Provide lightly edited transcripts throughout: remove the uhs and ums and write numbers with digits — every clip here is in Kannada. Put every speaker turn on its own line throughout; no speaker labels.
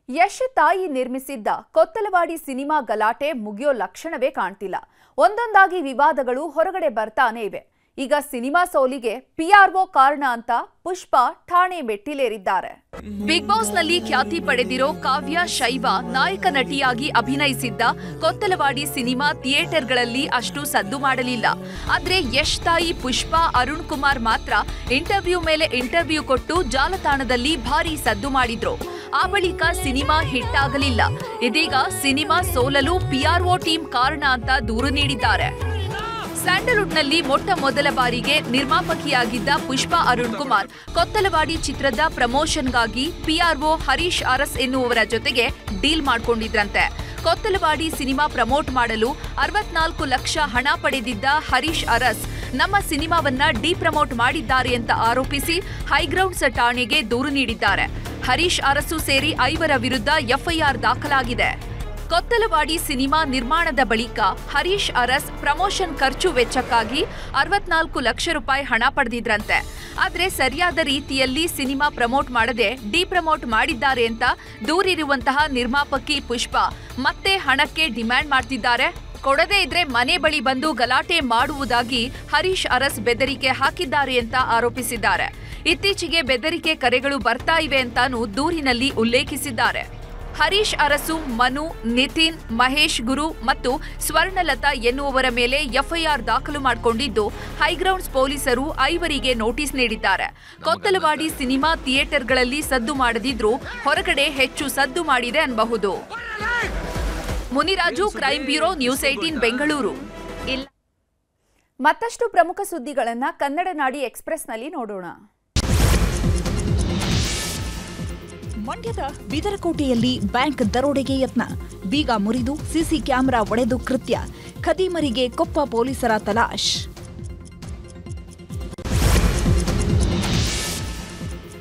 ಯಶ್ ತಾಯಿ ನಿರ್ಮಿಸಿದ್ದ ಕೊತ್ತಲವಾಡಿ ಸಿನಿಮಾ ಗಲಾಟೆ ಮುಗಿಯೋ ಲಕ್ಷಣವೇ ಕಾಣ್ತಿಲ್ಲ. ಒಂದೊಂದಾಗಿ ವಿವಾದಗಳು ಹೊರಗಡೆ ಬರ್ತಾನೆ ಇವೆ. ಈಗ ಸಿನಿಮಾ ಸೋಲಿಗೆ ಪಿಆರ್ಒ ಕಾರಣ ಅಂತ ಪುಷ್ಪ ಠಾಣೆ ಮೆಟ್ಟಿಲೇರಿದ್ದಾರೆ. ಬಿಗ್ ಬಾಸ್ ನಲ್ಲಿ ಖ್ಯಾತಿ ಪಡೆದಿರೋ ಕಾವ್ಯ ಶೈವ ನಾಯಕ ನಟಿಯಾಗಿ ಅಭಿನಯಿಸಿದ್ದ ಕೊತ್ತಲವಾಡಿ ಸಿನಿಮಾ ಥಿಯೇಟರ್ಗಳಲ್ಲಿ ಅಷ್ಟು ಸದ್ದು ಮಾಡಲಿಲ್ಲ. ಆದ್ರೆ ಯಶ್ ತಾಯಿ ಪುಷ್ಪ ಅರುಣ್ ಕುಮಾರ್ ಮಾತ್ರ ಇಂಟರ್ವ್ಯೂ ಮೇಲೆ ಇಂಟರ್ವ್ಯೂ ಕೊಟ್ಟು ಜಾಲತಾಣದಲ್ಲಿ ಭಾರೀ ಸದ್ದು ಮಾಡಿದ್ರು. ಆ ಬಳಿಕ ಸಿನಿಮಾ ಹಿಟ್ ಆಗಲಿಲ್ಲ. ಇದೀಗ ಸಿನಿಮಾ ಸೋಲಲು ಪಿಆರ್ಒ ಟೀಮ್ ಕಾರಣ ಅಂತ ದೂರು ನೀಡಿದ್ದಾರೆ. ಸ್ಯಾಂಡಲ್ವುಡ್ನಲ್ಲಿ ಮೊಟ್ಟ ಮೊದಲ ಬಾರಿಗೆ ನಿರ್ಮಾಪಕಿಯಾಗಿದ್ದ ಪುಷ್ಪ ಅರುಣ್ ಕುಮಾರ್ ಕೊತ್ತಲವಾಡಿ ಚಿತ್ರದ ಪ್ರಮೋಷನ್ಗಾಗಿ ಪಿಆರ್ಒ ಹರೀಶ್ ಅರಸ್ ಎನ್ನುವವರ ಜೊತೆಗೆ ಡೀಲ್ ಮಾಡಿಕೊಂಡಿದ್ರಂತೆ. ಕೊತ್ತಲವಾಡಿ ಸಿನಿಮಾ ಪ್ರಮೋಟ್ ಮಾಡಲು 64 ಲಕ್ಷ ಹಣ ಪಡೆದಿದ್ದ ಹರೀಶ್ ಅರಸ್ ನಮ್ಮ ಸಿನಿಮಾವನ್ನ ಡಿಪ್ರಮೋಟ್ ಮಾಡಿದ್ದಾರೆ ಅಂತ ಆರೋಪಿಸಿ ಹೈಗ್ರೌಂಡ್ಸ್ ಠಾಣೆಗೆ ದೂರು ನೀಡಿದ್ದಾರೆ. ಹರೀಶ್ ಅರಸು ಸೇರಿ 5 ವಿರುದ್ಧ ಎಫ್ಐಆರ್ ದಾಖಲಾಗಿದೆ. ಕೊತ್ತಲವಾಡಿ ಸಿನಿಮಾ ನಿರ್ಮಾಣದ ಬಳಿಕ ಹರೀಶ್ ಅರಸ್ ಪ್ರಮೋಷನ್ ಖರ್ಚು ವೆಚ್ಚಕ್ಕಾಗಿ 64 ಲಕ್ಷ ರೂಪಾಯಿ ಹಣ ಪಡೆದಿದ್ರಂತೆ. ಆದ್ರೆ ಸರಿಯಾದ ರೀತಿಯಲ್ಲಿ ಸಿನಿಮಾ ಪ್ರಮೋಟ್ ಮಾಡದೆ ಡಿಪ್ರಮೋಟ್ ಮಾಡಿದ್ದಾರೆ ಅಂತ ದೂರಿರುವಂತಹ ನಿರ್ಮಾಪಕಿ ಪುಷ್ಪ ಮತ್ತೆ ಹಣಕ್ಕೆ ಡಿಮ್ಯಾಂಡ್ ಮಾಡ್ತಿದ್ದಾರೆ. ಕೊಡದೇ ಇದ್ರೆ ಮನೆ ಬಳಿ ಬಂದು ಗಲಾಟೆ ಮಾಡುವುದಾಗಿ ಹರೀಶ್ ಅರಸ್ ಬೆದರಿಕೆ ಹಾಕಿದ್ದಾರೆ ಅಂತ ಆರೋಪಿಸಿದ್ದಾರೆ. ಇತ್ತೀಚೆಗೆ ಬೆದರಿಕೆ ಕರೆಗಳು ಬರ್ತಾ ಇವೆ ಅಂತಾನೂ ದೂರಿನಲ್ಲಿ ಉಲ್ಲೇಖಿಸಿದ್ದಾರೆ. ಹರೀಶ್ ಅರಸು, ಮನು, ನಿತಿನ್, ಮಹೇಶ್ ಗುರು ಮತ್ತು ಸ್ವರ್ಣಲತಾ ಎನ್ನುವವರ ಮೇಲೆ ಎಫ್ಐಆರ್ ದಾಖಲು ಮಾಡಿಕೊಂಡಿದ್ದು ಹೈಗ್ರೌಂಡ್ಸ್ ಪೊಲೀಸರು 5 ನೋಟಿಸ್ ನೀಡಿದ್ದಾರೆ. ಕೊತ್ತಲವಾಡಿ ಸಿನಿಮಾ ಥಿಯೇಟರ್ಗಳಲ್ಲಿ ಸದ್ದು ಮಾಡದಿದ್ರೂ ಹೊರಗಡೆ ಹೆಚ್ಚು ಸದ್ದು ಮಾಡಿದೆ ಅನ್ನಬಹುದು. Muniraju, crime bureau, news 18 Bengaluru. ಮತ್ತಷ್ಟು ಪ್ರಮುಖ ಸುದ್ದಿಗಳನ್ನ ಕನ್ನಡ ನಾಡಿ ಎಕ್ಸ್‌ಪ್ರೆಸ್‌ನಲ್ಲಿ ನೋಡೋಣ.
ಮಂಡ್ಯದ ಬಿದರಕೋಟೆಯಲ್ಲಿ ಬ್ಯಾಂಕ್ ದರೋಡೆಗೆ ಯತ್ನ, ಬೀಗ ಮುರಿದು ಸಿಸಿ ಕ್ಯಾಮೆರಾ ಒಡೆದು ಕೃತ್ಯ, ಖದೀಮರಿಗೆ ಕೊಪ್ಪ ಪೊಲೀಸರ ತಲಾಶ್.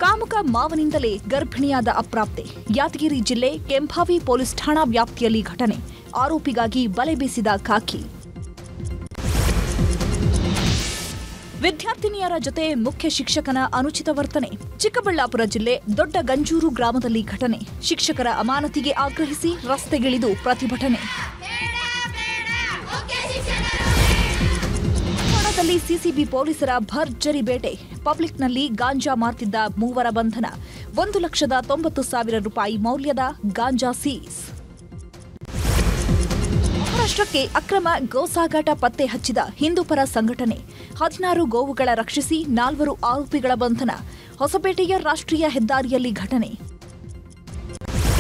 ಕಾಮುಕ ಮಾವನಿಂದಲೇ ಗರ್ಭಿಣಿಯಾದ ಅಪ್ರಾಪ್ತೆ, ಯಾದಗಿರಿ ಜಿಲ್ಲೆ ಕೆಂಭಾವಿ ಪೊಲೀಸ್ ಠಾಣಾ ವ್ಯಾಪ್ತಿಯಲ್ಲಿ ಘಟನೆ, ಆರೋಪಿಗಾಗಿ ಬಲೆ ಬೀಸಿದ ಖಾಕಿ. ವಿದ್ಯಾರ್ಥಿನಿಯರ ಜೊತೆ ಮುಖ್ಯ ಶಿಕ್ಷಕನ ಅನುಚಿತ ವರ್ತನೆ, ಚಿಕ್ಕಬಳ್ಳಾಪುರ ಜಿಲ್ಲೆ ದೊಡ್ಡ ಗಂಜೂರು ಗ್ರಾಮದಲ್ಲಿ ಘಟನೆ, ಶಿಕ್ಷಕರ ಅಮಾನತಿಗೆ ಆಗ್ರಹಿಸಿ ರಸ್ತೆಗಿಳಿದು ಪ್ರತಿಭಟನೆ. ಧಾರವಾಡದಲ್ಲಿ ಸಿಸಿಬಿ ಪೊಲೀಸರ ಭರ್ಜರಿ ಬೇಟೆ, ಪಬ್ಲಿಕ್ನಲ್ಲಿ ಗಾಂಜಾ ಮಾರ್ತಿದ್ದ 3 ಬಂಧನ, 1,90,000 ರೂಪಾಯಿ ಮೌಲ್ಯದ ಗಾಂಜಾ ಸೀಸ್. ಮಹಾರಾಷ್ಟ್ರಕ್ಕೆ ಅಕ್ರಮ ಗೋಸಾಗಾಟ ಪತ್ತೆ ಹಚ್ಚಿದ ಹಿಂದೂಪರ ಸಂಘಟನೆ, 16 ಗೋವುಗಳ ರಕ್ಷಿಸಿ 4 ಆರೋಪಿಗಳ ಬಂಧನ, ಹೊಸಪೇಟೆಯ ರಾಷ್ಟ್ರೀಯ ಹೆದ್ದಾರಿಯಲ್ಲಿ ಘಟನೆ,